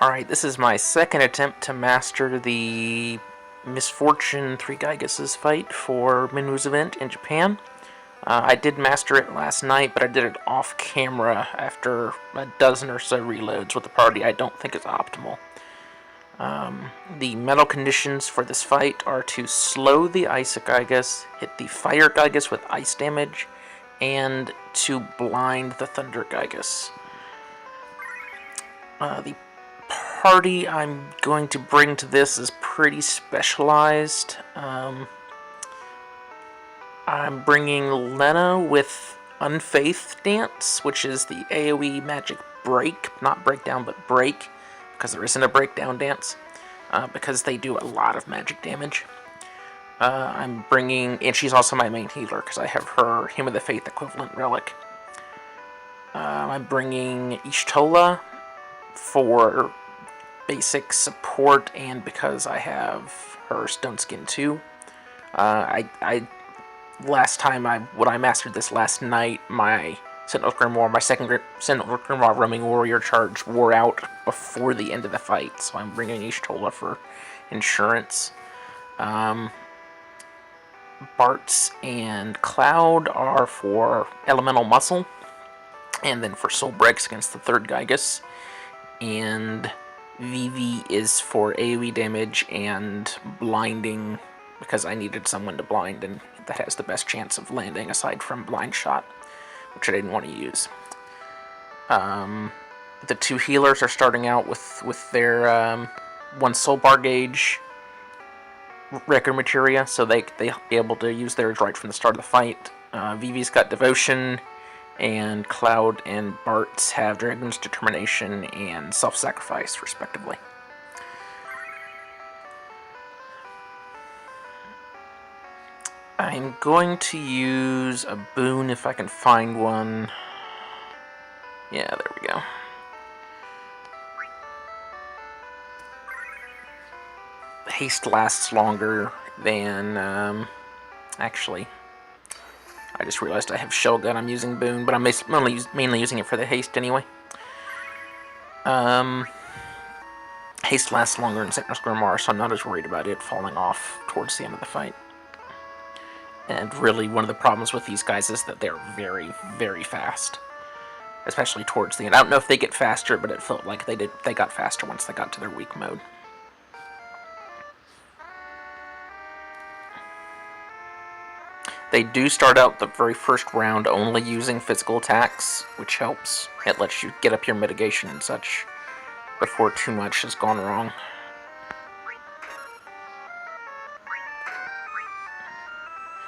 Alright, this is my second attempt to master the Misfortune Three Gigases fight for Minwu's event in Japan. I did master it last night, but I did it off camera after a dozen or so reloads with the party I don't think is optimal. The metal conditions for this fight are to slow the Ice Gigas, hit the Fire Gigas with ice damage, and to blind the Thunder Gigas. The party I'm going to bring to this is pretty specialized. I'm bringing Lena with Unfaith Dance, which is the AoE magic break, not breakdown, but break, because there isn't a breakdown dance, because they do a lot of magic damage. I'm bringing, and she's also my main healer, because I have her Hymn of the Faith equivalent relic. I'm bringing Ishtola for basic support, and because I have her Stone Skin too. Last time when I mastered this last night, my Sentinel Grimoire, my second Sentinel Grimoire roaming warrior charge wore out before the end of the fight, so I'm bringing Ishtola for insurance. Bartz and Cloud are for elemental muscle, and then for soul breaks against the third Gigas, and Vivi is for AoE damage and blinding, because I needed someone to blind, and that has the best chance of landing aside from blind shot, which I didn't want to use. The two healers are starting out with their one soul bar gauge record materia, so they'll be able to use theirs right from the start of the fight. Vivi's got Devotion, and Cloud and Bartz have Dragon's Determination and Self-Sacrifice, respectively. I'm going to use a boon if I can find one. Yeah, there we go. Haste lasts longer than, actually, I just realized I have Shell Gun I'm using boon, but I'm mainly using it for the haste anyway. Haste lasts longer in Sentinel's Grimoire, so I'm not as worried about it falling off towards the end of the fight. And really, one of the problems with these guys is that they're very, very fast. Especially towards the end. I don't know if they get faster, but it felt like they got faster once they got to their weak mode. They do start out the very first round only using physical attacks, which helps. It lets you get up your mitigation and such before too much has gone wrong.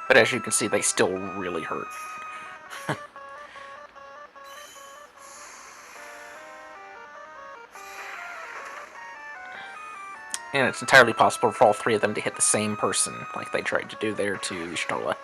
But as you can see, they still really hurt. And it's entirely possible for all three of them to hit the same person, like they tried to do there to Ishtola.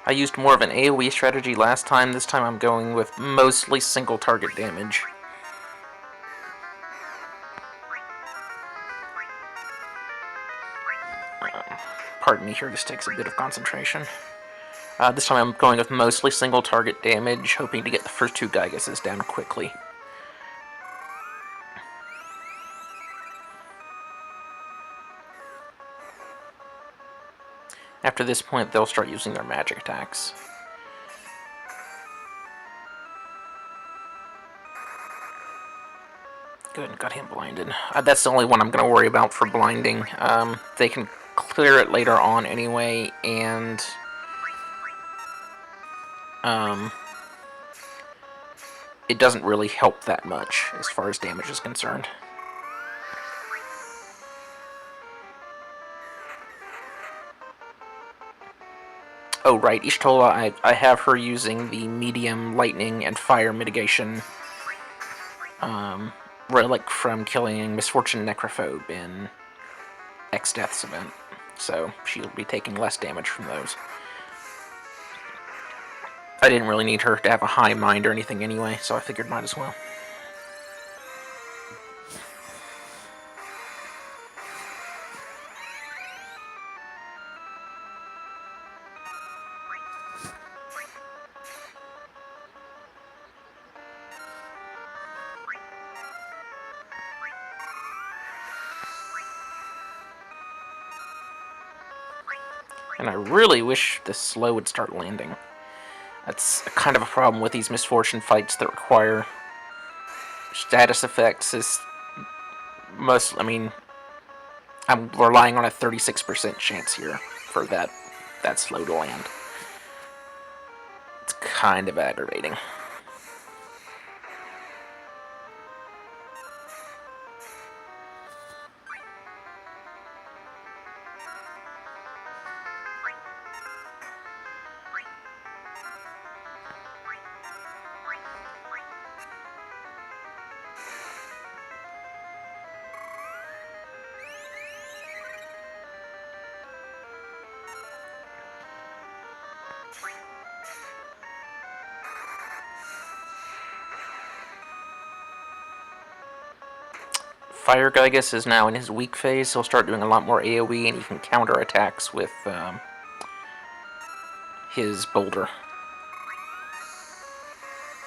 I used more of an AoE strategy last time. This time I'm going with mostly single target damage. Pardon me here, this takes a bit of concentration. This time I'm going with mostly single target damage, hoping to get the first two Gigases down quickly. After this point, they'll start using their magic attacks. Good, got him blinded. That's the only one I'm going to worry about for blinding. They can clear it later on anyway, and it doesn't really help that much as far as damage is concerned. Oh, right, Ishtola, I have her using the medium lightning and fire mitigation relic from killing Misfortune Necrophobe in X-Death's event, so she'll be taking less damage from those. I didn't really need her to have a high mind or anything anyway, so I figured might as well. And I really wish the slow would start landing. That's kind of a problem with these misfortune fights that require status effects. Is most, I mean, I'm relying on a 36% chance here for that slow to land. It's kind of aggravating. Fire Gigas is now in his weak phase. He'll start doing a lot more AoE, and he can counter attacks with his boulder.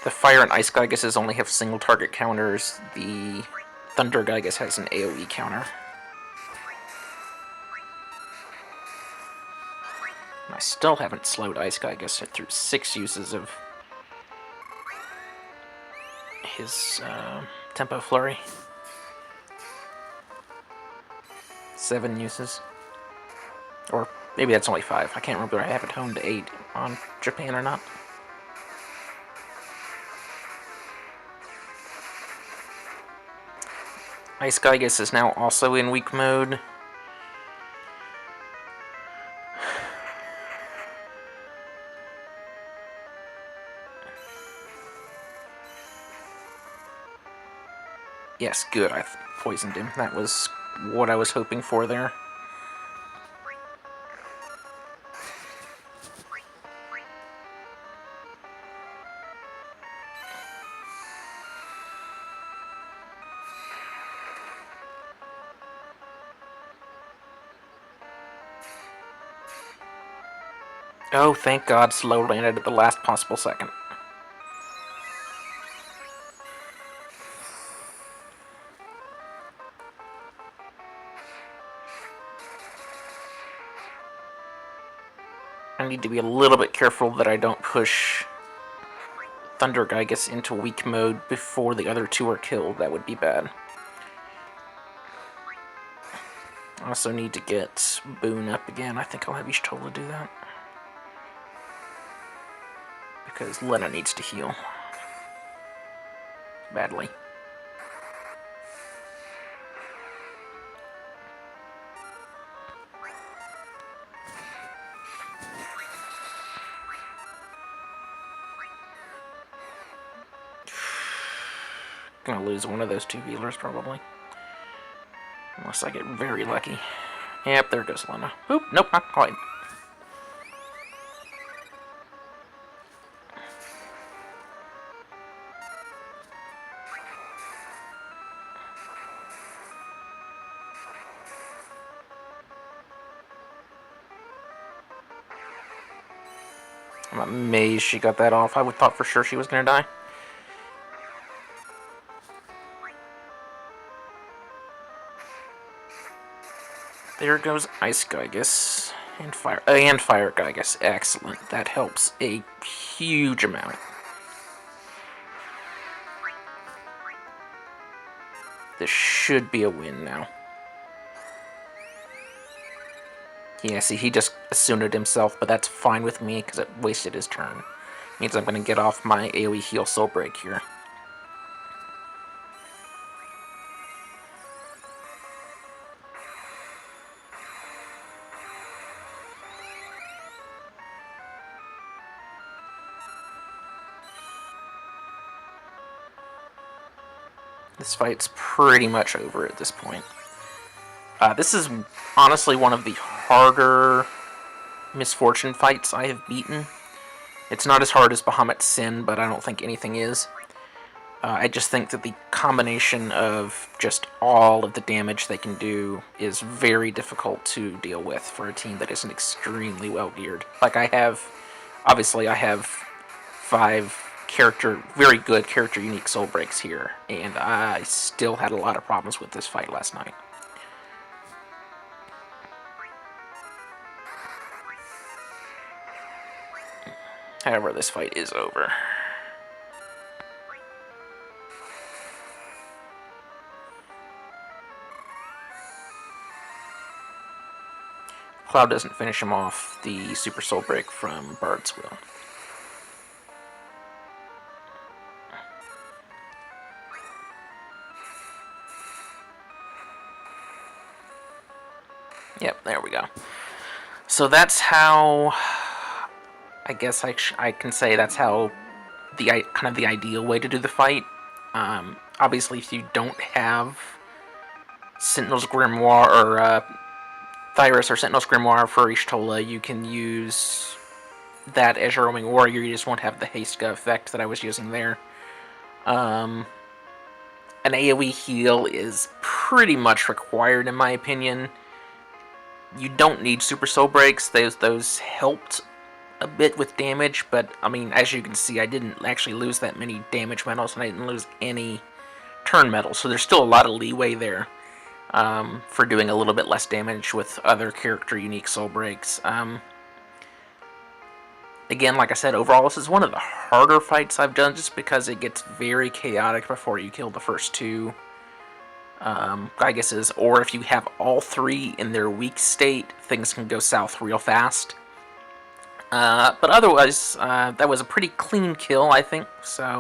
The Fire and Ice Gigases only have single target counters. The Thunder Gigas has an AoE counter. I still haven't slowed Ice Gigas through 6 uses of his Tempo Flurry. 7 uses. Or maybe that's only 5. I can't remember. I have it honed to 8 on Japan or not. Ice Gigas is now also in weak mode. Yes, good. I poisoned him. That was what I was hoping for there. Oh, thank God, slow landed at the last possible second. I need to be a little bit careful that I don't push Thunder Gigas into weak mode before the other 2 are killed. That would be bad. I also need to get Boone up again. I think I'll have Ishtola do that. Because Lena needs to heal. Badly. Gonna lose one of those 2 healers, probably. Unless I get very lucky. Yep, there goes Lena. Oop, nope, not quite. I'm amazed she got that off. I would thought for sure she was gonna die. There goes Ice Gigas and Fire Gigas. Excellent. That helps a huge amount. This should be a win now. Yeah, see, he just assumed it himself, but that's fine with me because it wasted his turn. Means I'm going to get off my AoE heal Soul Break here. This fight's pretty much over at this point. This is honestly one of the harder misfortune fights I have beaten. It's not as hard as Bahamut's Sin, but I don't think anything is. I just think that the combination of just all of the damage they can do is very difficult to deal with for a team that isn't extremely well geared. Like obviously I have 5 very good character unique soul breaks here, and I still had a lot of problems with this fight last night. However, this fight is over. Cloud doesn't finish him off the Super Soul Break from Bard's Will. Yep, there we go. So that's how, I guess I can say that's how the kind of the ideal way to do the fight. Obviously, if you don't have Sentinel's Grimoire or Thyrus or Sentinel's Grimoire for Ishtola, you can use that as your roaming warrior. You just won't have the Hasteca effect that I was using there. An AoE heal is pretty much required in my opinion. You don't need Super Soul Breaks. Those helped a bit with damage, but I mean, as you can see, I didn't actually lose that many damage medals, and I didn't lose any turn medals, so there's still a lot of leeway there for doing a little bit less damage with other character unique soul breaks. Again, like I said, overall this is one of the harder fights I've done, just because it gets very chaotic before you kill the first two Gigases, or if you have all three in their weak state, things can go south real fast. But otherwise, that was a pretty clean kill, I think, so